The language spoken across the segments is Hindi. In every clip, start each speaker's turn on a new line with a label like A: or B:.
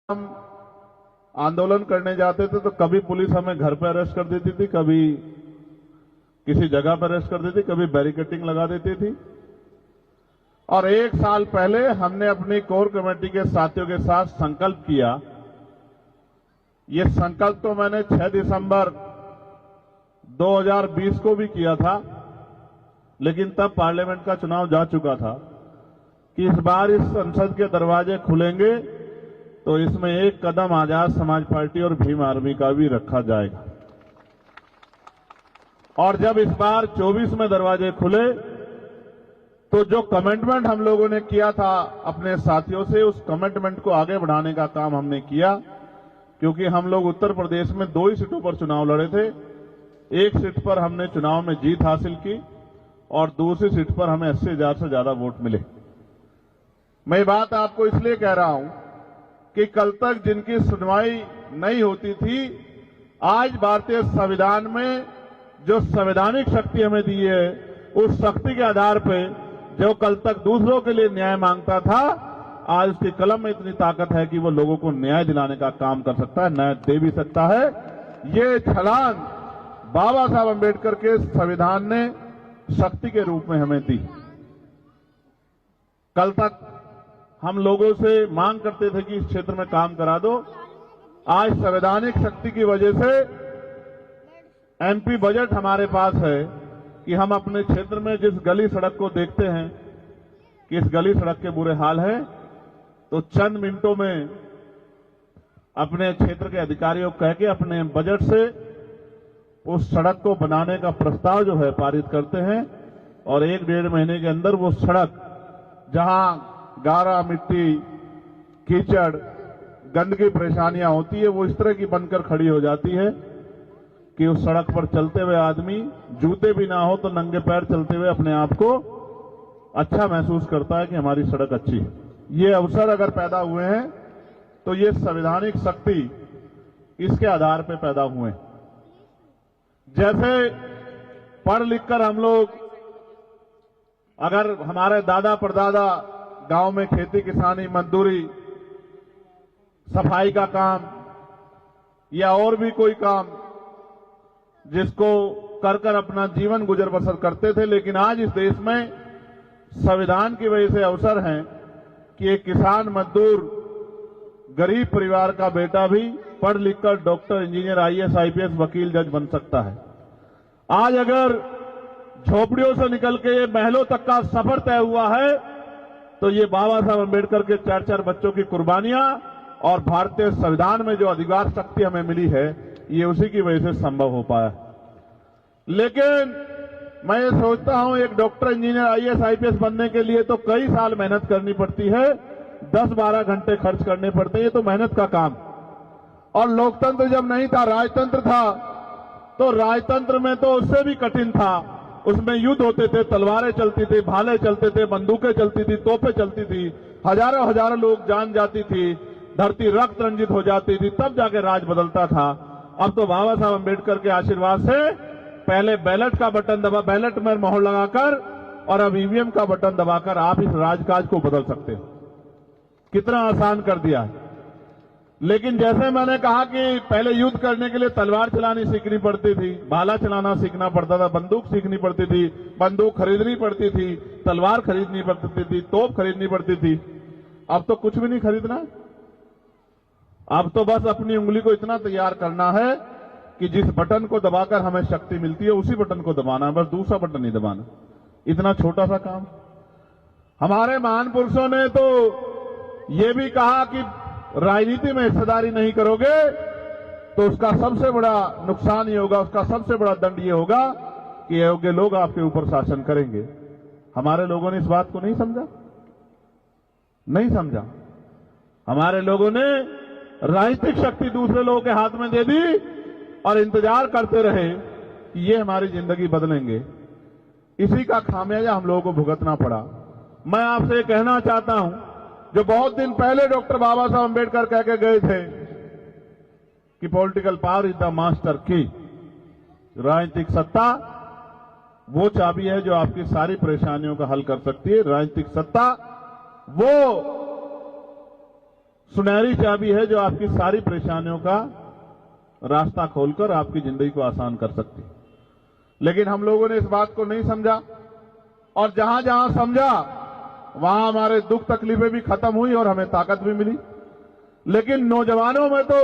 A: हम आंदोलन करने जाते थे तो कभी पुलिस हमें घर पे अरेस्ट कर देती थी, कभी किसी जगह पर अरेस्ट कर देती, कभी बैरिकेडिंग लगा देती थी। और एक साल पहले हमने अपनी कोर कमेटी के साथियों के साथ संकल्प किया। ये संकल्प तो मैंने 6 दिसंबर 2020 को भी किया था, लेकिन तब पार्लियामेंट का चुनाव जा चुका था कि इस बार इस संसद के दरवाजे खुलेंगे तो इसमें एक कदम आजाद समाज पार्टी और भीम आर्मी का भी रखा जाएगा। और जब इस बार 24 में दरवाजे खुले तो जो कमिटमेंट हम लोगों ने किया था अपने साथियों से, उस कमिटमेंट को आगे बढ़ाने का काम हमने किया। क्योंकि हम लोग उत्तर प्रदेश में 2 ही सीटों पर चुनाव लड़े थे। एक सीट पर हमने चुनाव में जीत हासिल की और दूसरी सीट पर हमें 80,000 से ज्यादा वोट मिले। मैं बात आपको इसलिए कह रहा हूं कि कल तक जिनकी सुनवाई नहीं होती थी, आज भारतीय संविधान में जो संवैधानिक शक्ति हमें दी है, उस शक्ति के आधार पर जो कल तक दूसरों के लिए न्याय मांगता था, आज उसकी कलम में इतनी ताकत है कि वो लोगों को न्याय दिलाने का काम कर सकता है, न्याय दे भी सकता है। ये छलांग बाबा साहब अम्बेडकर के संविधान ने शक्ति के रूप में हमें दी। कल तक हम लोगों से मांग करते थे कि इस क्षेत्र में काम करा दो। आज संवैधानिक शक्ति की वजह से एमपी बजट हमारे पास है कि हम अपने क्षेत्र में जिस गली सड़क को देखते हैं कि इस गली सड़क के बुरे हाल है, तो चंद मिनटों में अपने क्षेत्र के अधिकारियों को कह के अपने बजट से उस सड़क को बनाने का प्रस्ताव जो है पारित करते हैं। और 1-1.5 महीने के अंदर वो सड़क, जहां गारा, मिट्टी, कीचड़, गंदगी परेशानियां होती है, वो इस तरह की बनकर खड़ी हो जाती है कि उस सड़क पर चलते हुए आदमी, जूते भी ना हो तो नंगे पैर चलते हुए अपने आप को अच्छा महसूस करता है कि हमारी सड़क अच्छी है। ये अवसर अगर पैदा हुए हैं तो ये संवैधानिक शक्ति इसके आधार पर पैदा हुए। जैसे पढ़ लिखकर हम लोग, अगर हमारे दादा परदादा गांव में खेती किसानी, मजदूरी, सफाई का काम या और भी कोई काम जिसको कर कर अपना जीवन गुजर बसर करते थे, लेकिन आज इस देश में संविधान की वजह से अवसर है कि एक किसान, मजदूर, गरीब परिवार का बेटा भी पढ़ लिखकर डॉक्टर, इंजीनियर, आईएएस, आईपीएस, वकील, जज बन सकता है। आज अगर झोपड़ियों से निकल के ये महलों तक का सफर तय हुआ है तो ये बाबा साहब अम्बेडकर के 4-4 बच्चों की कुर्बानियां और भारतीय संविधान में जो अधिकार शक्ति हमें मिली है, ये उसी की वजह से संभव हो पाया। लेकिन मैं ये सोचता हूं, एक डॉक्टर, इंजीनियर, आईएएस, आईपीएस बनने के लिए तो कई साल मेहनत करनी पड़ती है, 10-12 घंटे खर्च करने पड़ते हैं। ये तो मेहनत का काम। और लोकतंत्र जब नहीं था, राजतंत्र था, तो राजतंत्र में तो उससे भी कठिन था। उसमें युद्ध होते थे, तलवारें चलती थी, भाले चलते थे, बंदूकें चलती थी, तोपें चलती थी, हजारों लोग जान जाती थी, धरती रक्त रंजित हो जाती थी, तब जाके राज बदलता था। अब तो बाबा साहब अम्बेडकर के आशीर्वाद से पहले बैलेट का बटन दबा, बैलेट में मोहर लगाकर, और अब ईवीएम का बटन दबाकर आप इस राजकाज को बदल सकते हो। कितना आसान कर दिया है। लेकिन जैसे मैंने कहा कि पहले युद्ध करने के लिए तलवार चलानी सीखनी पड़ती थी, भाला चलाना सीखना पड़ता था, बंदूक सीखनी पड़ती थी, बंदूक खरीदनी पड़ती थी, तलवार खरीदनी पड़ती थी, तोप खरीदनी पड़ती थी। अब तो कुछ भी नहीं खरीदना। अब तो बस अपनी उंगली को इतना तैयार करना है कि जिस बटन को दबाकर हमें शक्ति मिलती है, उसी बटन को दबाना है, बस दूसरा बटन नहीं दबाना। इतना छोटा सा काम। हमारे महान पुरुषों ने तो ये भी कहा कि राजनीति में हिस्सेदारी नहीं करोगे तो उसका सबसे बड़ा नुकसान ये होगा, उसका सबसे बड़ा दंड ये होगा कि अयोग्य लोग आपके ऊपर शासन करेंगे। हमारे लोगों ने इस बात को नहीं समझा। हमारे लोगों ने राजनीतिक शक्ति दूसरे लोगों के हाथ में दे दी और इंतजार करते रहे कि ये हमारी जिंदगी बदलेंगे। इसी का खामियाजा हम लोगों को भुगतना पड़ा। मैं आपसे कहना चाहता हूं, जो बहुत दिन पहले डॉक्टर बाबा साहब अम्बेडकर कह के गए थे कि political power is the master की, राजनीतिक सत्ता वो चाबी है जो आपकी सारी परेशानियों का हल कर सकती है। राजनीतिक सत्ता वो सुनहरी चाबी है जो आपकी सारी परेशानियों का रास्ता खोलकर आपकी जिंदगी को आसान कर सकती है। लेकिन हम लोगों ने इस बात को नहीं समझा, और जहां जहां समझा वहां हमारे दुख तकलीफें भी खत्म हुई और हमें ताकत भी मिली। लेकिन नौजवानों में तो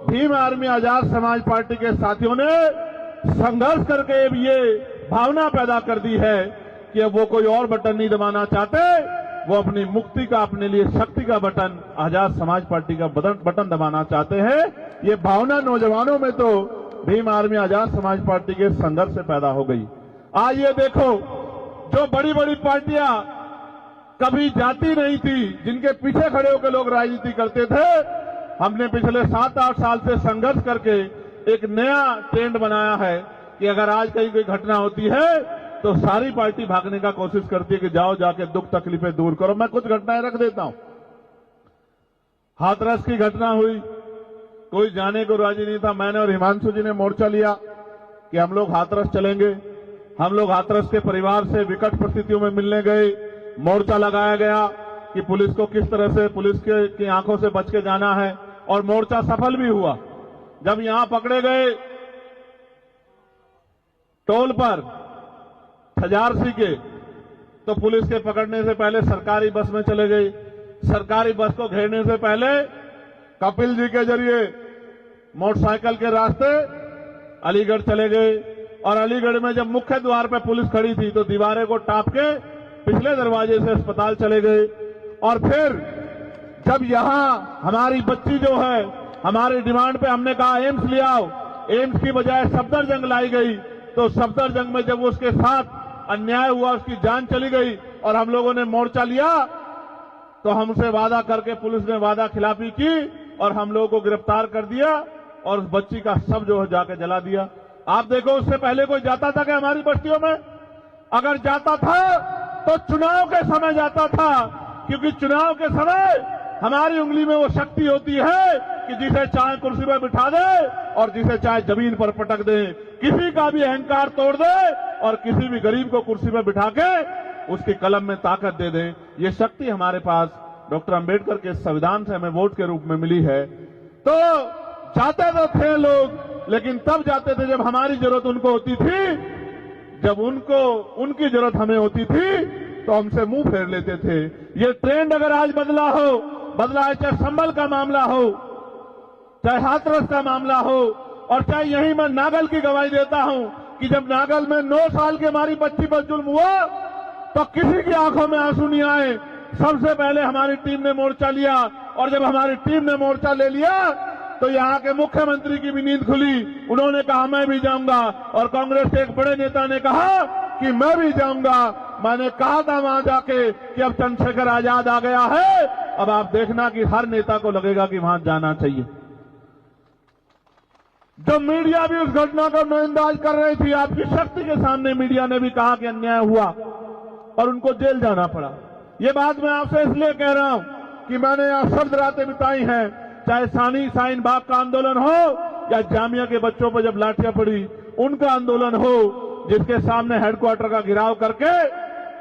A: भीम आर्मी आजाद समाज पार्टी के साथियों ने संघर्ष करके ये भावना पैदा कर दी है कि अब वो कोई और बटन नहीं दबाना चाहते, वो अपनी मुक्ति का, अपने लिए शक्ति का बटन, आजाद समाज पार्टी का बटन दबाना चाहते हैं। ये भावना नौजवानों में तो भीम आर्मी आजाद समाज पार्टी के संघर्ष से पैदा हो गई। आज ये देखो, जो बड़ी बड़ी पार्टियां कभी जाती नहीं थी, जिनके पीछे खड़े होकर लोग राजनीति करते थे, हमने पिछले 7-8 साल से संघर्ष करके एक नया ट्रेंड बनाया है कि अगर आज कहीं कोई घटना होती है तो सारी पार्टी भागने का कोशिश करती है कि जाओ जाके दुख तकलीफें दूर करो। मैं कुछ घटनाएं रख देता हूं। हाथरस की घटना हुई, कोई जाने को राजी नहीं था। मैंने और हिमांशु जी ने मोर्चा लिया कि हम लोग हाथरस चलेंगे। हम लोग हाथरस के परिवार से विकट परिस्थितियों में मिलने गए। मोर्चा लगाया गया कि पुलिस को किस तरह से, पुलिस की आंखों से बच के जाना है, और मोर्चा सफल भी हुआ। जब यहां पकड़े गए टोल पर खजारसी के, तो पुलिस के पकड़ने से पहले सरकारी बस में चले गए। सरकारी बस को घेरने से पहले कपिल जी के जरिए मोटरसाइकिल के रास्ते अलीगढ़ चले गए, और अलीगढ़ में जब मुख्य द्वार पर पुलिस खड़ी थी तो दीवारें को टाप के पिछले दरवाजे से अस्पताल चले गए। और फिर जब यहां हमारी बच्ची जो है, हमारी डिमांड पे हमने कहा एम्स ले आओ, एम्स की बजाय सफदरजंग लाई गई, तो सफदरजंग में जब उसके साथ अन्याय हुआ, उसकी जान चली गई, और हम लोगों ने मोर्चा लिया, तो हमसे वादा करके पुलिस ने वादा खिलाफी की और हम लोगों को गिरफ्तार कर दिया और उस बच्ची का शव जो है जाके जला दिया। आप देखो, उससे पहले कोई जाता था कि हमारी बस्तियों में? अगर जाता था तो चुनाव के समय जाता था, क्योंकि चुनाव के समय हमारी उंगली में वो शक्ति होती है कि जिसे चाहे कुर्सी पर बिठा दे और जिसे चाहे जमीन पर पटक दे, किसी का भी अहंकार तोड़ दे और किसी भी गरीब को कुर्सी पर बिठा के उसकी कलम में ताकत दे दे। ये शक्ति हमारे पास डॉक्टर अंबेडकर के संविधान से हमें वोट के रूप में मिली है। तो जाते तो थे लोग, लेकिन तब जाते थे जब हमारी जरूरत उनको होती थी, जब उनकी जरूरत हमें होती थी तो हमसे मुंह फेर लेते थे। ये ट्रेंड अगर आज बदला है, चाहे संभल का मामला हो, चाहे हाथरस का मामला हो, और चाहे यहीं मैं नागल की गवाही देता हूं कि जब नागल में 9 साल की हमारी बच्ची पर जुल्म हुआ तो किसी की आंखों में आंसू नहीं आए। सबसे पहले हमारी टीम ने मोर्चा लिया, और जब हमारी टीम ने मोर्चा ले लिया तो यहाँ के मुख्यमंत्री की भी नींद खुली। उन्होंने कहा मैं भी जाऊंगा, और कांग्रेस के एक बड़े नेता ने कहा कि मैं भी जाऊंगा। मैंने कहा था वहां जाके कि अब चंद्रशेखर आजाद आ गया है, अब आप देखना कि हर नेता को लगेगा कि वहां जाना चाहिए। जब मीडिया भी उस घटना का नजरअंदाज कर रही थी, आपकी शक्ति के सामने मीडिया ने भी कहा कि अन्याय हुआ और उनको जेल जाना पड़ा। ये बात मैं आपसे इसलिए कह रहा हूं कि मैंने यहां सर्द रातें बिताई हैं, चाहे शाहीन बाग का आंदोलन हो या जामिया के बच्चों पर जब लाठियां पड़ी उनका आंदोलन हो, जिसके सामने हेडक्वार्टर का घेराव करके।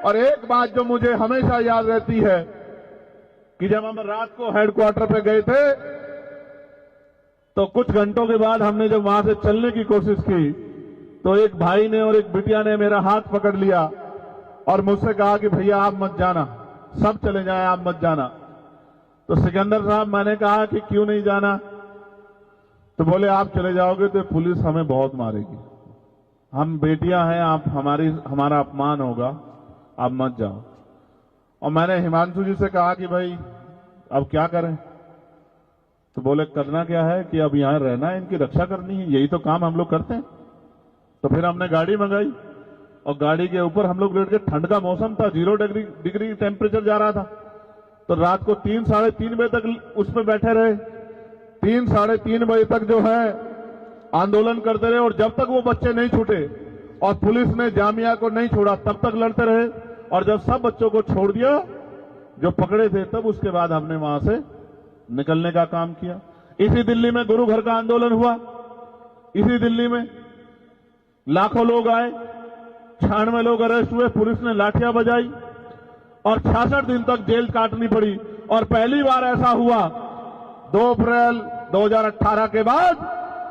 A: और एक बात जो मुझे हमेशा याद रहती है कि जब हम रात को हेडक्वार्टर पे गए थे तो कुछ घंटों के बाद हमने जब वहां से चलने की कोशिश की तो एक भाई ने और एक बिटिया ने मेरा हाथ पकड़ लिया और मुझसे कहा कि भैया आप मत जाना, सब चले जाएं, आप मत जाना। तो सिकंदर साहब, मैंने कहा कि क्यों नहीं जाना? तो बोले आप चले जाओगे तो पुलिस हमें बहुत मारेगी, हम बेटियां हैं, आप हमारा अपमान होगा, आप मत जाओ। और मैंने हिमांशु जी से कहा कि भाई अब क्या करें? तो बोले करना क्या है कि अब यहां रहना है, इनकी रक्षा करनी है, यही तो काम हम लोग करते हैं। तो फिर हमने गाड़ी मंगाई और गाड़ी के ऊपर हम लोग लेट के, ठंड का मौसम था, 0 डिग्री टेम्परेचर जा रहा था, तो रात को 3 साढ़े 3 बजे तक उस पर बैठे रहे। 3 साढ़े 3 बजे तक जो है आंदोलन करते रहे, और जब तक वो बच्चे नहीं छूटे और पुलिस ने जामिया को नहीं छोड़ा तब तक लड़ते रहे। और जब सब बच्चों को छोड़ दिया जो पकड़े थे, तब उसके बाद हमने वहां से निकलने का काम किया। इसी दिल्ली में गुरु घर का आंदोलन हुआ, इसी दिल्ली में लाखों लोग आए, 96 लोग अरेस्ट हुए, पुलिस ने लाठियां बजाई और 66 दिन तक जेल काटनी पड़ी। और पहली बार ऐसा हुआ 2 अप्रैल 2018 के बाद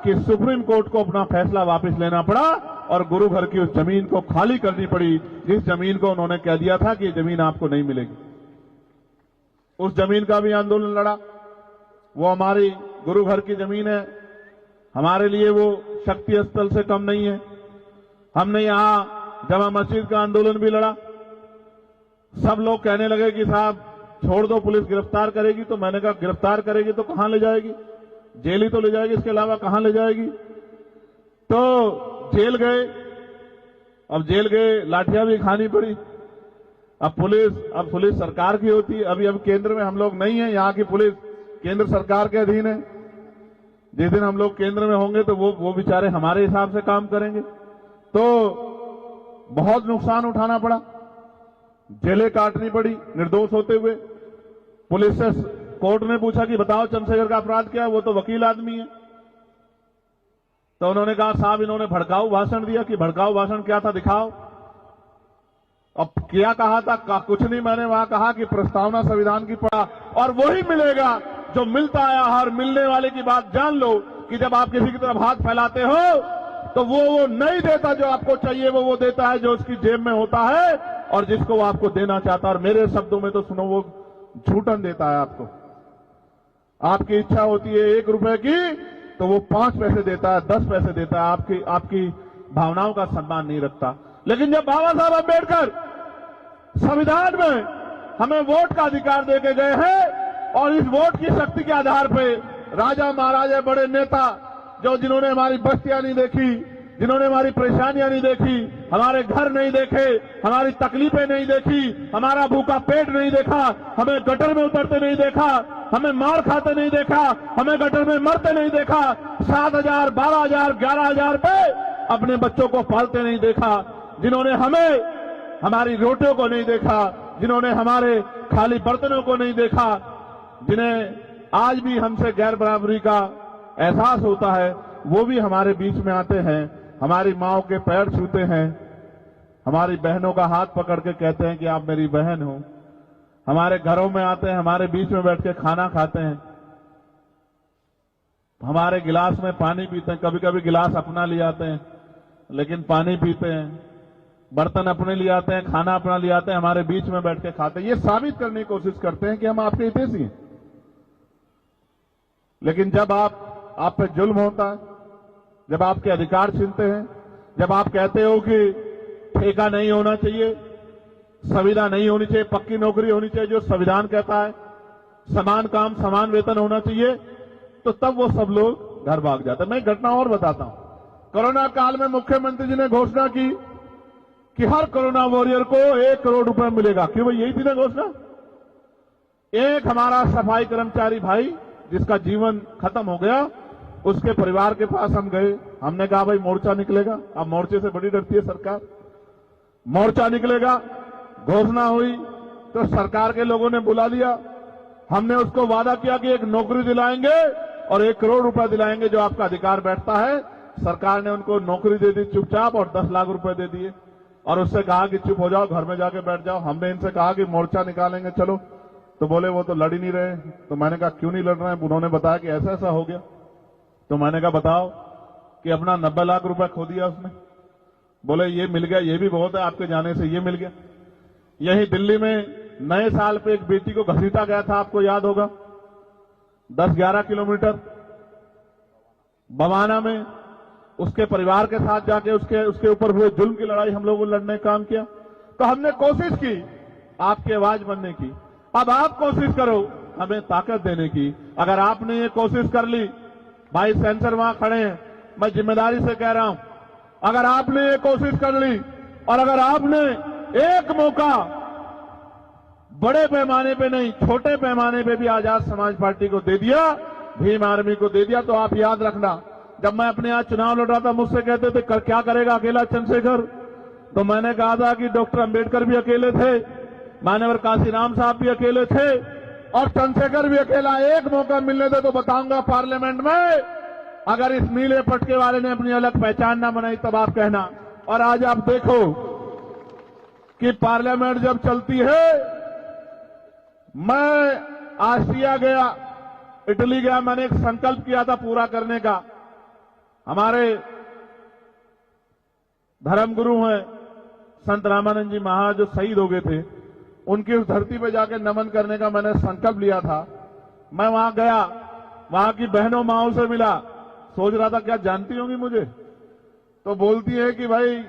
A: कि सुप्रीम कोर्ट को अपना फैसला वापस लेना पड़ा और गुरु घर की उस जमीन को खाली करनी पड़ी, जिस जमीन को उन्होंने कह दिया था कि ये जमीन आपको नहीं मिलेगी। उस जमीन का भी आंदोलन लड़ा। वो हमारी गुरु घर की जमीन है, हमारे लिए वो शक्ति स्थल से कम नहीं है। हमने यहां जमा मस्जिद का आंदोलन भी लड़ा। सब लोग कहने लगे कि साहब छोड़ दो, पुलिस गिरफ्तार करेगी। तो मैंने कहा गिरफ्तार करेगी तो कहां ले जाएगी? जेल ही तो ले जाएगी, इसके अलावा कहां ले जाएगी? तो जेल गए। अब जेल गए, लाठियां भी खानी पड़ी। अब पुलिस सरकार की होती है। अब केंद्र में हम लोग नहीं है, यहां की पुलिस केंद्र सरकार के अधीन है। जिस दिन हम लोग केंद्र में होंगे तो वो बेचारे हमारे हिसाब से काम करेंगे। तो बहुत नुकसान उठाना पड़ा, जेलें काटनी पड़ी निर्दोष होते हुए। पुलिस से कोर्ट ने पूछा कि बताओ चंद्रशेखर का अपराध क्या है, वो तो वकील आदमी है। तो उन्होंने कहा साहब इन्होंने भड़काऊ भाषण दिया। कि भड़काऊ भाषण क्या था दिखाओ। अब क्या कहा था? कुछ नहीं। मैंने वहां कहा कि प्रस्तावना संविधान की पढ़ा और वही मिलेगा जो मिलता आया। हर मिलने वाले की बात जान लो कि जब आप किसी की तरफ हाथ फैलाते हो तो वो नहीं देता जो आपको चाहिए, वो देता है जो उसकी जेब में होता है और जिसको वो आपको देना चाहता है। और मेरे शब्दों में तो सुनो, वो झूठन देता है आपको। आपकी इच्छा होती है 1 रुपए की तो वो 5 पैसे देता है, 10 पैसे देता है। आपकी भावनाओं का सम्मान नहीं रखता। लेकिन जब बाबा साहब अम्बेडकर संविधान में हमें वोट का अधिकार देके गए हैं और इस वोट की शक्ति के आधार पे राजा महाराजा बड़े नेता जिन्होंने हमारी बस्तियां नहीं देखी, जिन्होंने हमारी परेशानियां नहीं देखी, हमारे घर नहीं देखे, हमारी तकलीफें नहीं देखी, हमारा भूखा पेट नहीं देखा, हमें गटर में उतरते नहीं देखा, हमें मार खाते नहीं देखा, हमें गटर में मरते नहीं देखा, 7,000, 12,000, 11,000 पे अपने बच्चों को पालते नहीं देखा, जिन्होंने हमें हमारी रोटियों को नहीं देखा, जिन्होंने हमारे खाली बर्तनों को नहीं देखा, जिन्हें आज भी हमसे गैर बराबरी का एहसास होता है, वो भी हमारे बीच में आते हैं, हमारी माओ के पैर छूते हैं, हमारी बहनों का हाथ पकड़ के कहते हैं कि आप मेरी बहन हो, हमारे घरों में आते हैं, हमारे बीच में बैठ के खाना खाते हैं, हमारे गिलास में पानी पीते हैं। कभी कभी गिलास अपना ले आते हैं लेकिन पानी पीते हैं, बर्तन अपने ले आते हैं, खाना अपना ले आते हैं, हमारे बीच में बैठ के खाते हैं। ये साबित करने की कोशिश करते हैं कि हम आपके हितैषी हैं। लेकिन जब आप पे जुल्म होता है, जब आपके अधिकार छीनते हैं, जब आप कहते हो कि ठेका नहीं होना चाहिए, संविदा नहीं होनी चाहिए, पक्की नौकरी होनी चाहिए जो संविधान कहता है, समान काम समान वेतन होना चाहिए, तो तब वो सब लोग घर भाग जाते हैं। मैं घटना और बताता हूं। कोरोना काल में मुख्यमंत्री जी ने घोषणा की कि हर कोरोना वॉरियर को 1 करोड़ रुपए मिलेगा। क्यों भाई, यही थी ना घोषणा। एक हमारा सफाई कर्मचारी भाई जिसका जीवन खत्म हो गया, उसके परिवार के पास हम गए, हमने कहा भाई मोर्चा निकलेगा। अब मोर्चे से बड़ी डरती है सरकार, मोर्चा निकलेगा, घोषणा हुई तो सरकार के लोगों ने बुला लिया। हमने उसको वादा किया कि एक नौकरी दिलाएंगे और 1 करोड़ रुपए दिलाएंगे जो आपका अधिकार बैठता है। सरकार ने उनको नौकरी दे दी चुपचाप और 10 लाख रुपए दे दिए और उससे कहा कि चुप हो जाओ, घर में जाके बैठ जाओ। हमने इनसे कहा कि मोर्चा निकालेंगे चलो, तो बोले वो तो लड़ ही नहीं रहे। तो मैंने कहा क्यों नहीं लड़ रहे हैं? उन्होंने बताया कि ऐसा ऐसा हो गया। तो मैंने कहा बताओ कि अपना 90 लाख रुपए खो दिया उसने। बोले ये मिल गया, ये भी बहुत है, आपके जाने से ये मिल गया। यही दिल्ली में नए साल पे एक बेटी को घसीटा गया था, आपको याद होगा, 10-11 किलोमीटर बवाना में। उसके परिवार के साथ जाके उसके ऊपर हुए जुल्म की लड़ाई हम लोगों ने लड़ने का काम किया। तो हमने कोशिश की आपकी आवाज बनने की। अब आप कोशिश करो हमें ताकत देने की। अगर आपने ये कोशिश कर ली, भाई सेंसर वहां खड़े हैं, मैं जिम्मेदारी से कह रहा हूं, अगर आपने ये कोशिश कर ली और अगर आपने एक मौका बड़े पैमाने पे नहीं छोटे पैमाने पे भी आजाद समाज पार्टी को दे दिया, भीम आर्मी को दे दिया, तो आप याद रखना, जब मैं अपने यहां चुनाव लड़ रहा था मुझसे कहते थे क्या करेगा अकेला चंद्रशेखर, तो मैंने कहा था कि डॉक्टर अंबेडकर भी अकेले थे, मान्यवर काशीराम साहब भी अकेले थे और चंद्रशेखर भी अकेला। एक मौका मिलने दे तो बताऊंगा पार्लियामेंट में, अगर इस नीले पटके वाले ने अपनी अलग पहचान ना बनाई तब आप कहना। और आज आप देखो कि पार्लियामेंट जब चलती है, मैं आसिया गया, इटली गया, मैंने एक संकल्प किया था पूरा करने का। हमारे धर्मगुरु हैं संत रामानंद जी महाराज जो शहीद हो गए थे, उनकी उस धरती पे जाकर नमन करने का मैंने संकल्प लिया था। मैं वहां गया, वहां की बहनों माओं से मिला, सोच रहा था क्या जानती होंगी मुझे, तो बोलती है कि भाई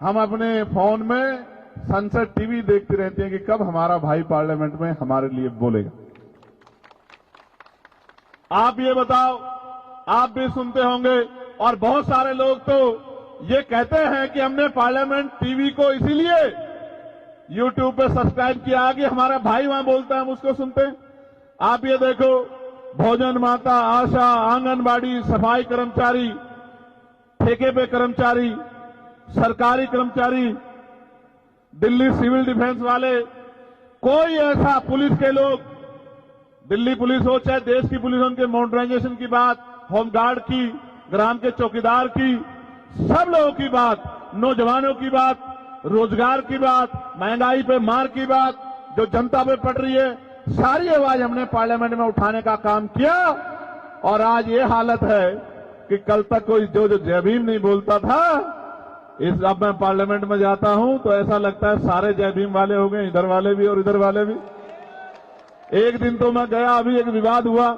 A: हम अपने फोन में सनसेट टीवी देखती रहती हैं कि कब हमारा भाई पार्लियामेंट में हमारे लिए बोलेगा। आप ये बताओ, आप भी सुनते होंगे और बहुत सारे लोग तो ये कहते हैं कि हमने पार्लियामेंट टीवी को इसीलिए यूट्यूब पे सब्सक्राइब किया कि हमारा भाई वहां बोलता है, हम उसको सुनते हैं। आप ये देखो, भोजन माता, आशा, आंगनबाड़ी, सफाई कर्मचारी, ठेके पे कर्मचारी, सरकारी कर्मचारी, दिल्ली सिविल डिफेंस वाले, कोई ऐसा पुलिस के लोग, दिल्ली पुलिस हो चाहे देश की पुलिस हो, उनके मॉडर्नाइजेशन की बात, होमगार्ड की, ग्राम के चौकीदार की, सब लोगों की बात, नौजवानों की बात, रोजगार की बात, महंगाई पे मार की बात जो जनता पे पड़ रही है, सारी आवाज हमने पार्लियामेंट में उठाने का काम किया। और आज ये हालत है कि कल तक कोई जो जय भीम नहीं बोलता था, अब मैं पार्लियामेंट में जाता हूं तो ऐसा लगता है सारे जय भीम वाले हो गए, इधर वाले भी और इधर वाले भी। एक दिन तो मैं गया, अभी एक विवाद हुआ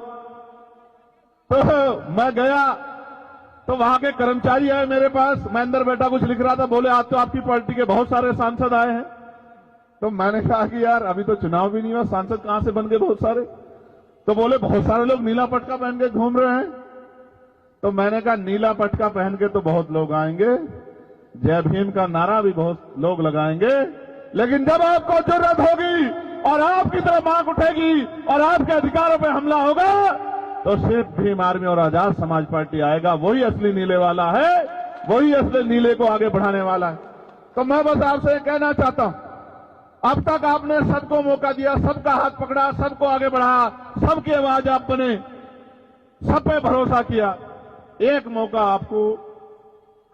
A: तो मैं गया तो वहां के कर्मचारी आए मेरे पास, मैं अंदर बैठा कुछ लिख रहा था, बोले आज तो आपकी पार्टी के बहुत सारे सांसद आए हैं। तो मैंने कहा कि यार अभी तो चुनाव भी नहीं हुआ, सांसद कहां से बन गए बहुत सारे? तो बोले बहुत सारे लोग नीला पटका पहन के घूम रहे हैं। तो मैंने कहा नीला पटका पहन के तो बहुत लोग आएंगे, जय भीम का नारा भी बहुत लोग लगाएंगे, लेकिन जब आपको जरूरत होगी और आपकी तरफ आंख उठेगी और आपके अधिकारों पर हमला होगा तो सिर्फ भीम आर्मी और आजाद समाज पार्टी आएगा। वही असली नीले वाला है, वही असली नीले को आगे बढ़ाने वाला है। तो मैं बस आपसे कहना चाहता हूं, अब तक आपने सबको मौका दिया, सबका हाथ पकड़ा, सबको आगे बढ़ाया, सबकी आवाज आप बने, सब पे भरोसा किया। एक मौका आपको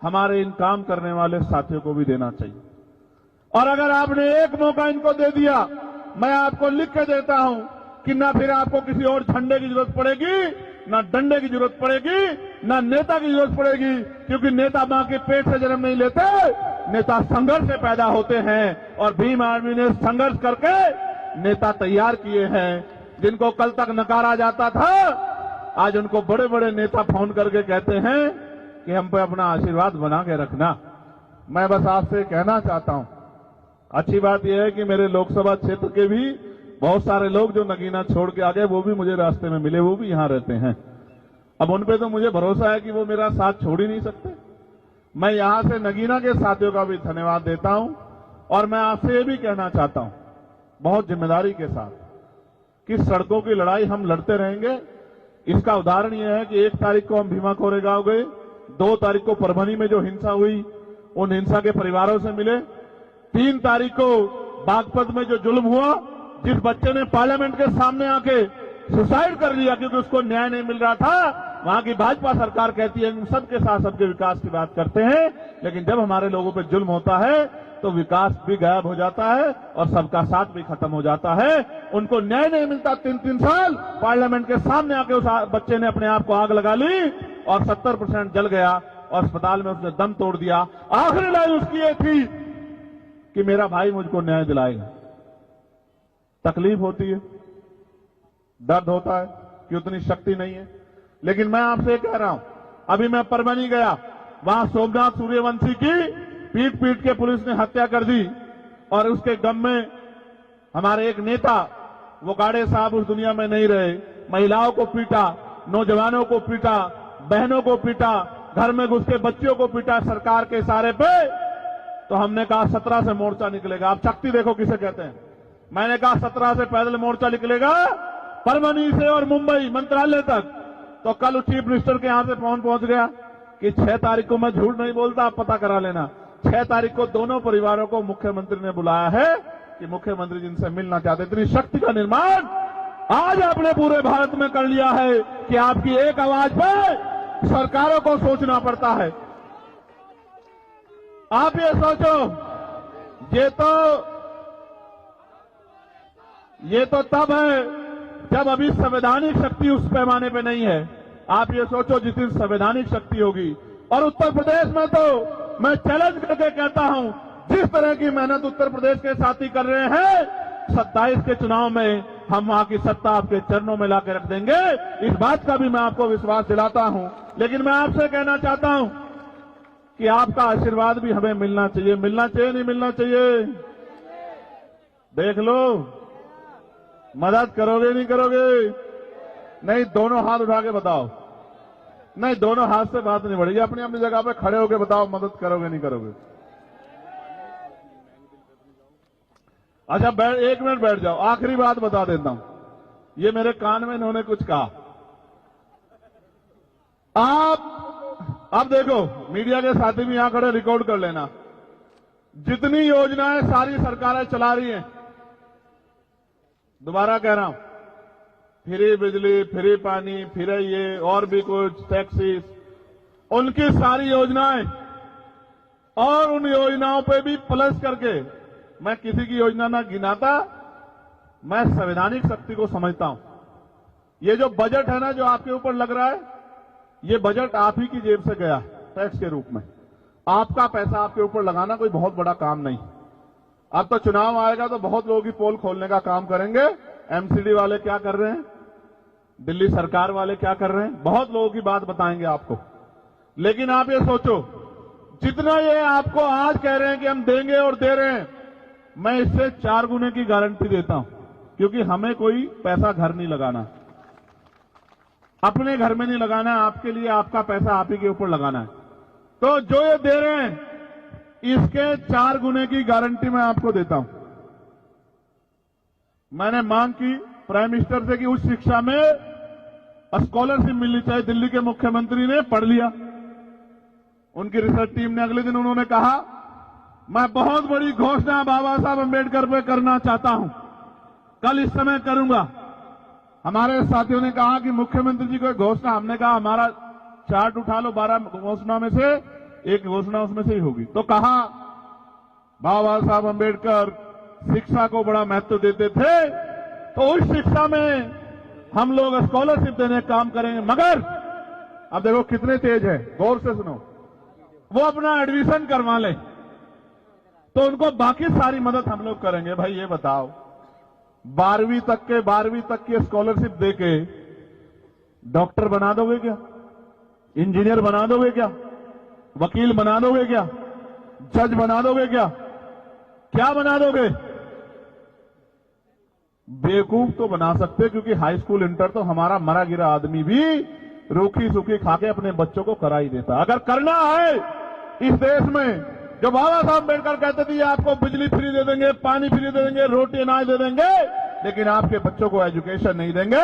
A: हमारे इन काम करने वाले साथियों को भी देना चाहिए। और अगर आपने एक मौका इनको दे दिया, मैं आपको लिख के देता हूं कि ना फिर आपको किसी और झंडे की जरूरत पड़ेगी, ना डंडे की जरूरत पड़ेगी, ना नेता की जरूरत पड़ेगी, क्योंकि नेता मां के पेट से जन्म नहीं लेते, नेता संघर्ष से पैदा होते हैं। और भीम आर्मी ने संघर्ष करके नेता तैयार किए हैं, जिनको कल तक नकारा जाता था, आज उनको बड़े बड़े नेता फोन करके कहते हैं कि हम पे अपना आशीर्वाद बना के रखना। मैं बस आपसे कहना चाहता हूं, अच्छी बात यह है कि मेरे लोकसभा क्षेत्र के भी बहुत सारे लोग जो नगीना छोड़ के आ गए, वो भी मुझे रास्ते में मिले, वो भी यहां रहते हैं। अब उन पे तो मुझे भरोसा है कि वो मेरा साथ छोड़ ही नहीं सकते। मैं यहां से नगीना के साथियों का भी धन्यवाद देता हूं और मैं आपसे ये भी कहना चाहता हूं बहुत जिम्मेदारी के साथ कि सड़कों की लड़ाई हम लड़ते रहेंगे। इसका उदाहरण यह है कि 1 तारीख को हम भीमा कोरेगांव गए, 2 तारीख को परभनी में जो हिंसा हुई उन हिंसा के परिवारों से मिले, 3 तारीख को बागपत में जो जुल्म हुआ, जिस बच्चे ने पार्लियामेंट के सामने आके सुसाइड कर लिया क्योंकि उसको न्याय नहीं मिल रहा था, वहां की भाजपा सरकार कहती है हम सबके साथ सबके विकास की बात करते हैं, लेकिन जब हमारे लोगों पे जुल्म होता है तो विकास भी गायब हो जाता है और सबका साथ भी खत्म हो जाता है। उनको न्याय नहीं मिलता। 3-3 साल पार्लियामेंट के सामने आके उस बच्चे ने अपने आप को आग लगा ली और 70% जल गया और अस्पताल में उसने दम तोड़ दिया। आखिरी लाइन उसकी ये थी कि मेरा भाई मुझको न्याय दिलाएगा। तकलीफ होती है, दर्द होता है कि उतनी शक्ति नहीं है, लेकिन मैं आपसे कह रहा हूं, अभी मैं परभनी गया, वहां सोमनाथ सूर्यवंशी की पीट पीट के पुलिस ने हत्या कर दी और उसके गम में हमारे एक नेता, वो गाड़े साहब उस दुनिया में नहीं रहे, महिलाओं को पीटा, नौजवानों को पीटा, बहनों को पीटा, घर में घुस के बच्चियों को पीटा सरकार के इशारे पे। तो हमने कहा 17 से मोर्चा निकलेगा। आप शक्ति देखो किसे कहते हैं। मैंने कहा 17 से पैदल मोर्चा निकलेगा परभनी से और मुंबई मंत्रालय तक। तो कल चीफ मिनिस्टर के यहां से फोन पहुंच गया कि 6 तारीख को, मैं झूठ नहीं बोलता, आप पता करा लेना, 6 तारीख को दोनों परिवारों को मुख्यमंत्री ने बुलाया है कि मुख्यमंत्री जिनसे मिलना चाहते। इतनी शक्ति का निर्माण आज आपने पूरे भारत में कर लिया है कि आपकी एक आवाज पर सरकारों को सोचना पड़ता है। आप ये सोचो, ये तो तब है जब अभी संवैधानिक शक्ति उस पैमाने पे नहीं है। आप ये सोचो जितनी संवैधानिक शक्ति होगी। और उत्तर प्रदेश में तो मैं चैलेंज करके कहता हूं, जिस तरह की मेहनत उत्तर प्रदेश के साथी कर रहे हैं, 27 के चुनाव में हम वहां की सत्ता आपके चरणों में लाकर रख देंगे। इस बात का भी मैं आपको विश्वास दिलाता हूं। लेकिन मैं आपसे कहना चाहता हूं कि आपका आशीर्वाद भी हमें मिलना चाहिए। मिलना चाहिए नहीं मिलना चाहिए? देख लो, मदद करोगे नहीं करोगे? नहीं, दोनों हाथ उठा के बताओ। नहीं, दोनों हाथ से बात नहीं बढ़ेगी। अपनी अपनी जगह पे खड़े होके बताओ, मदद करोगे नहीं करोगे? अच्छा, एक मिनट बैठ जाओ। आखिरी बात बता देता हूं, ये मेरे कान में इन्होंने कुछ कहा। आप देखो, मीडिया के साथी भी यहां खड़े, रिकॉर्ड कर लेना। जितनी योजनाएं सारी सरकारें चला रही हैं, दोबारा कह रहा हूं, फ्री बिजली, फ्री पानी, फ्री ये और भी कुछ टैक्सीज, उनकी सारी योजनाएं, और उन योजनाओं पे भी प्लस करके, मैं किसी की योजना ना गिनाता, मैं संवैधानिक शक्ति को समझता हूं। ये जो बजट है ना, जो आपके ऊपर लग रहा है, ये बजट आप ही की जेब से गया टैक्स के रूप में। आपका पैसा आपके ऊपर लगाना कोई बहुत बड़ा काम नहीं। अब तो चुनाव आएगा तो बहुत लोगों की पोल खोलने का काम करेंगे। एमसीडी वाले क्या कर रहे हैं, दिल्ली सरकार वाले क्या कर रहे हैं, बहुत लोगों की बात बताएंगे आपको। लेकिन आप ये सोचो, जितना ये आपको आज कह रहे हैं कि हम देंगे और दे रहे हैं, मैं इससे 4 गुने की गारंटी देता हूं। क्योंकि हमें कोई पैसा घर नहीं लगाना, अपने घर में नहीं लगाना है। आपके लिए आपका पैसा आप ही के ऊपर लगाना है। तो जो ये दे रहे हैं, इसके 4 गुने की गारंटी मैं आपको देता हूं। मैंने मांग की प्राइम मिनिस्टर से कि उच्च शिक्षा में स्कॉलरशिप मिलनी चाहिए। दिल्ली के मुख्यमंत्री ने पढ़ लिया। उनकी रिसर्च टीम ने अगले दिन उन्होंने कहा, मैं बहुत बड़ी घोषणा बाबा साहब अंबेडकर पे करना चाहता हूं, कल इस समय करूंगा। हमारे साथियों ने कहा कि मुख्यमंत्री जी को घोषणा, हमने कहा हमारा चार्ट उठा लो, 12 घोषणा में से एक घोषणा उसमें से ही होगी। तो कहा, बाबा साहब अंबेडकर शिक्षा को बड़ा महत्व देते थे, तो उस शिक्षा में हम लोग स्कॉलरशिप देने का काम करेंगे। मगर अब देखो कितने तेज है, गौर से सुनो, वो अपना एडमिशन करवा ले तो उनको बाकी सारी मदद हम लोग करेंगे। भाई ये बताओ, 12वीं तक की स्कॉलरशिप देके डॉक्टर बना दोगे क्या? इंजीनियर बना दोगे क्या? वकील बना दोगे क्या? जज बना दोगे क्या? क्या बना दोगे? बेवकूफ तो बना सकते, क्योंकि हाई स्कूल इंटर तो हमारा मरा गिरा आदमी भी रूखी सूखी खाके अपने बच्चों को करा ही देता। अगर करना है इस देश में, जो बाबा साहब अम्बेडकर कहते थे आपको बिजली फ्री दे देंगे, पानी फ्री दे देंगे, रोटी अनाज दे देंगे, लेकिन आपके बच्चों को एजुकेशन नहीं देंगे।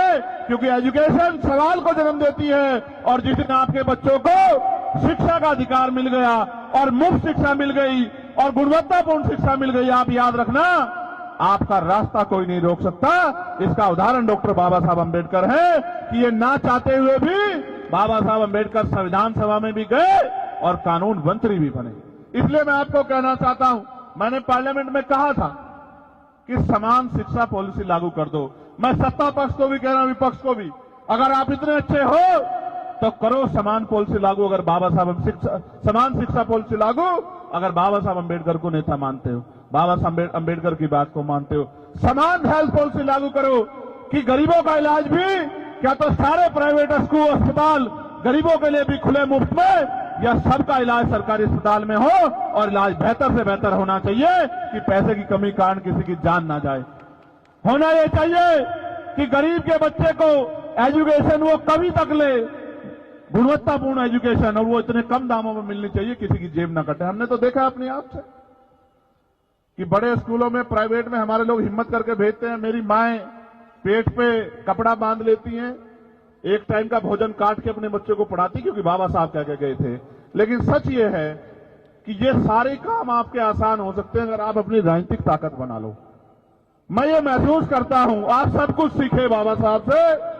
A: क्योंकि एजुकेशन सवाल को जन्म देती है। और जिस दिन आपके बच्चों को शिक्षा का अधिकार मिल गया और मुफ्त शिक्षा मिल गई और गुणवत्तापूर्ण शिक्षा मिल गई, आप याद रखना, आपका रास्ता कोई नहीं रोक सकता। इसका उदाहरण डॉक्टर बाबा साहब अम्बेडकर है कि ये ना चाहते हुए भी बाबा साहब अम्बेडकर संविधान सभा में भी गए और कानून मंत्री भी बने। इसलिए मैं आपको कहना चाहता हूं, मैंने पार्लियामेंट में कहा था कि समान शिक्षा पॉलिसी लागू कर दो। मैं सत्ता पक्ष को भी कह रहा हूं, विपक्ष को भी, अगर आप इतने अच्छे हो तो करो समान पॉलिसी लागू। अगर बाबा साहब समान शिक्षा पॉलिसी लागू, अगर बाबा साहब अम्बेडकर को नेता मानते हो, बाबा साहब अम्बेडकर की बात को मानते हो, समान हेल्थ पॉलिसी लागू करो कि गरीबों का इलाज भी, क्या तो सारे प्राइवेट स्कूल अस्पताल गरीबों के लिए भी खुले मुफ्त में, या सबका इलाज सरकारी अस्पताल में हो और इलाज बेहतर से बेहतर होना चाहिए कि पैसे की कमी कारण किसी की जान ना जाए। होना यह चाहिए कि गरीब के बच्चे को एजुकेशन वो कभी तक ले, गुणवत्तापूर्ण एजुकेशन, और वो इतने कम दामों में मिलनी चाहिए किसी की जेब ना कटे। हमने तो देखा अपने आप से कि बड़े स्कूलों में, प्राइवेट में हमारे लोग हिम्मत करके भेजते हैं। मेरी माएं पेट पे कपड़ा बांध लेती हैं, एक टाइम का भोजन काट के अपने बच्चों को पढ़ाती, क्योंकि बाबा साहब कह के गए थे। लेकिन सच ये है कि ये सारे काम आपके आसान हो सकते हैं अगर आप अपनी राजनीतिक ताकत बना लो। मैं ये महसूस करता हूं, आप सब कुछ सीखे बाबा साहब से,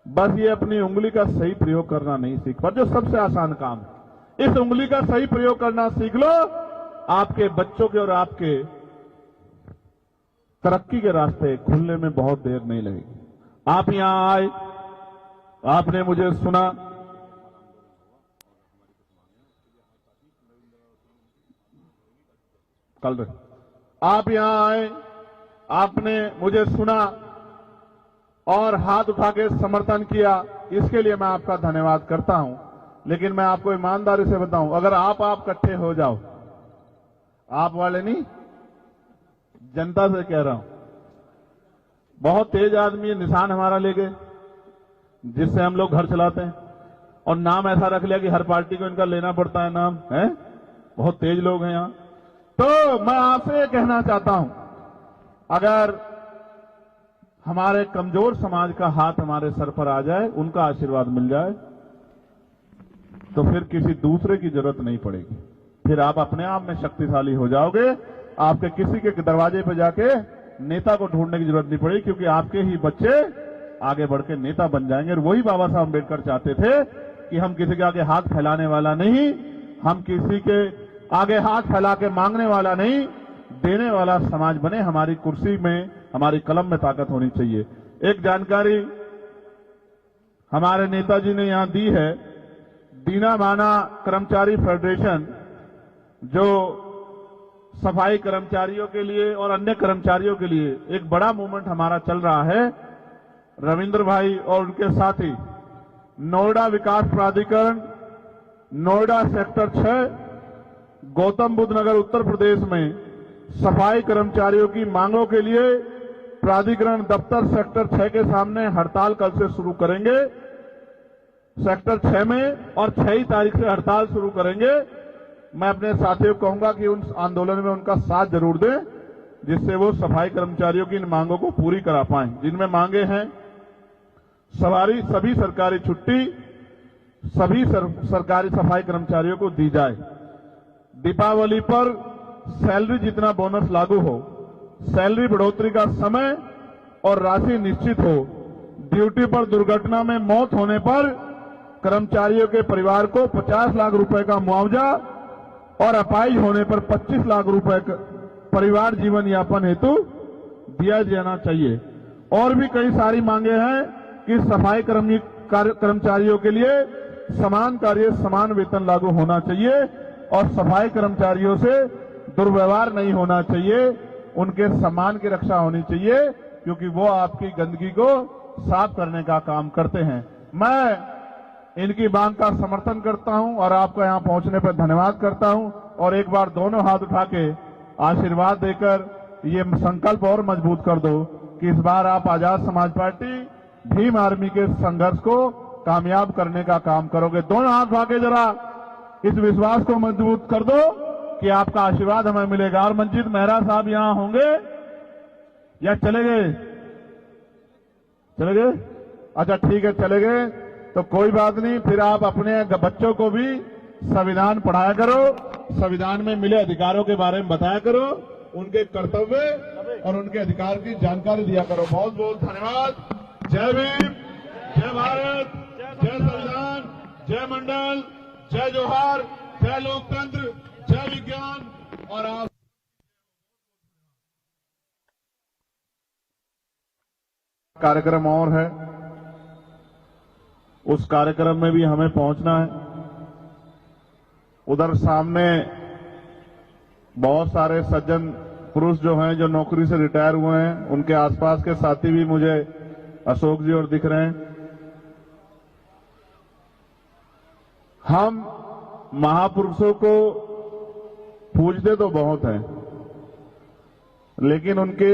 A: बस ये अपनी उंगली का सही प्रयोग करना नहीं सीख पर, जो सबसे आसान काम है। इस उंगली का सही प्रयोग करना सीख लो, आपके बच्चों के और आपके तरक्की के रास्ते खुलने में बहुत देर नहीं लगेगी। आप यहां आए, आपने मुझे सुना, आप यहां आए, आपने मुझे सुना और हाथ उठा के समर्थन किया, इसके लिए मैं आपका धन्यवाद करता हूं। लेकिन मैं आपको ईमानदारी से बताऊं, अगर आप इकट्ठे हो जाओ, आप वाले नहीं, जनता से कह रहा हूं, बहुत तेज आदमी निशान हमारा ले गए जिससे हम लोग घर चलाते हैं, और नाम ऐसा रख लिया कि हर पार्टी को इनका लेना पड़ता है नाम, है बहुत तेज लोग हैं यहां। तो मैं आपसे कहना चाहता हूं, अगर हमारे कमजोर समाज का हाथ हमारे सर पर आ जाए, उनका आशीर्वाद मिल जाए, तो फिर किसी दूसरे की जरूरत नहीं पड़ेगी, फिर आप अपने आप में शक्तिशाली हो जाओगे। आपके किसी के दरवाजे पर जाके नेता को ढूंढने की जरूरत नहीं पड़ेगी, क्योंकि आपके ही बच्चे आगे बढ़ के नेता बन जाएंगे। और वही बाबा साहब अम्बेडकर चाहते थे कि हम किसी के आगे हाथ फैलाने वाला नहीं, हम किसी के आगे हाथ फैला के मांगने वाला नहीं, देने वाला समाज बने। हमारी कुर्सी में, हमारी कलम में ताकत होनी चाहिए। एक जानकारी हमारे नेताजी ने यहां दी है, दीना माना कर्मचारी फेडरेशन, जो सफाई कर्मचारियों के लिए और अन्य कर्मचारियों के लिए एक बड़ा मूवमेंट हमारा चल रहा है। रविंद्र भाई और उनके साथी नोएडा विकास प्राधिकरण, नोएडा सेक्टर 6, गौतम बुद्ध नगर उत्तर प्रदेश में सफाई कर्मचारियों की मांगों के लिए प्राधिकरण दफ्तर सेक्टर 6 के सामने हड़ताल कल से शुरू करेंगे। सेक्टर 6 में और 6 तारीख से हड़ताल शुरू करेंगे। मैं अपने साथियों को कहूंगा कि उन आंदोलन में उनका साथ जरूर दें, जिससे वो सफाई कर्मचारियों की इन मांगों को पूरी करा पाएं। जिनमें मांगे हैं सभी सरकारी छुट्टी सभी सरकारी सफाई कर्मचारियों को दी जाए, दीपावली पर सैलरी जितना बोनस लागू हो, सैलरी बढ़ोतरी का समय और राशि निश्चित हो, ड्यूटी पर दुर्घटना में मौत होने पर कर्मचारियों के परिवार को 50 लाख रुपए का मुआवजा और अपाहिज होने पर 25 लाख रुपए परिवार जीवन यापन हेतु दिया जाना चाहिए। और भी कई सारी मांगे हैं कि सफाई कर्मचारियों के लिए समान कार्य समान वेतन लागू होना चाहिए और सफाई कर्मचारियों से दुर्व्यवहार नहीं होना चाहिए, उनके सम्मान की रक्षा होनी चाहिए, क्योंकि वो आपकी गंदगी को साफ करने का काम करते हैं। मैं इनकी मांग का समर्थन करता हूं और आपको यहां पहुंचने पर धन्यवाद करता हूं। और एक बार दोनों हाथ उठा के आशीर्वाद देकर ये संकल्प और मजबूत कर दो कि इस बार आप आजाद समाज पार्टी भीम आर्मी के संघर्ष को कामयाब करने का काम करोगे। दोनों हाथ उठा के जरा इस विश्वास को मजबूत कर दो कि आपका आशीर्वाद हमें मिलेगा। और मंजीत मेहरा साहब यहां होंगे या चले गए? चले गए? अच्छा ठीक है, चले गए तो कोई बात नहीं, फिर आप अपने बच्चों को भी संविधान पढ़ाया करो, संविधान में मिले अधिकारों के बारे में बताया करो, उनके कर्तव्य और उनके अधिकार की जानकारी दिया करो। बहुत बहुत धन्यवाद। जय भीम, जय भारत, जय संविधान, जय मंडल, जय जोहार, जय लोकतंत्र, जय विज्ञान। और आप कार्यक्रम और है, उस कार्यक्रम में भी हमें पहुंचना है। उधर सामने बहुत सारे सज्जन पुरुष जो हैं, जो नौकरी से रिटायर हुए हैं, उनके आसपास के साथी भी मुझे अशोक जी और दिख रहे हैं। हम महापुरुषों को पूजते तो बहुत हैं, लेकिन उनके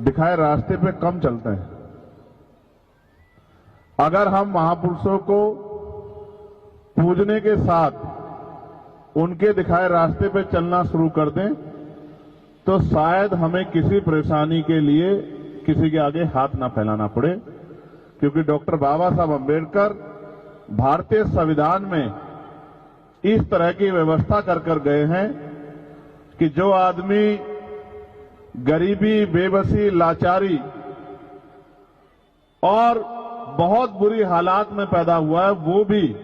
A: दिखाए रास्ते पे कम चलते हैं। अगर हम महापुरुषों को पूजने के साथ उनके दिखाए रास्ते पे चलना शुरू कर दें, तो शायद हमें किसी परेशानी के लिए किसी के आगे हाथ ना फैलाना पड़े, क्योंकि डॉक्टर बाबा साहब अम्बेडकर भारतीय संविधान में इस तरह की व्यवस्था कर गए हैं कि जो आदमी गरीबी, बेबसी, लाचारी और बहुत बुरी हालात में पैदा हुआ है, वो भी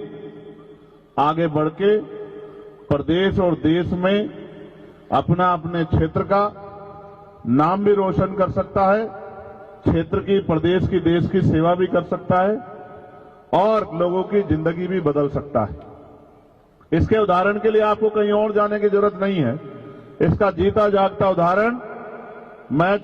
A: आगे बढ़ के प्रदेश और देश में अपने क्षेत्र का नाम भी रोशन कर सकता है, क्षेत्र की, प्रदेश की, देश की सेवा भी कर सकता है और लोगों की जिंदगी भी बदल सकता है। इसके उदाहरण के लिए आपको कहीं और जाने की जरूरत नहीं है। इसका जीता जागता उदाहरण मैं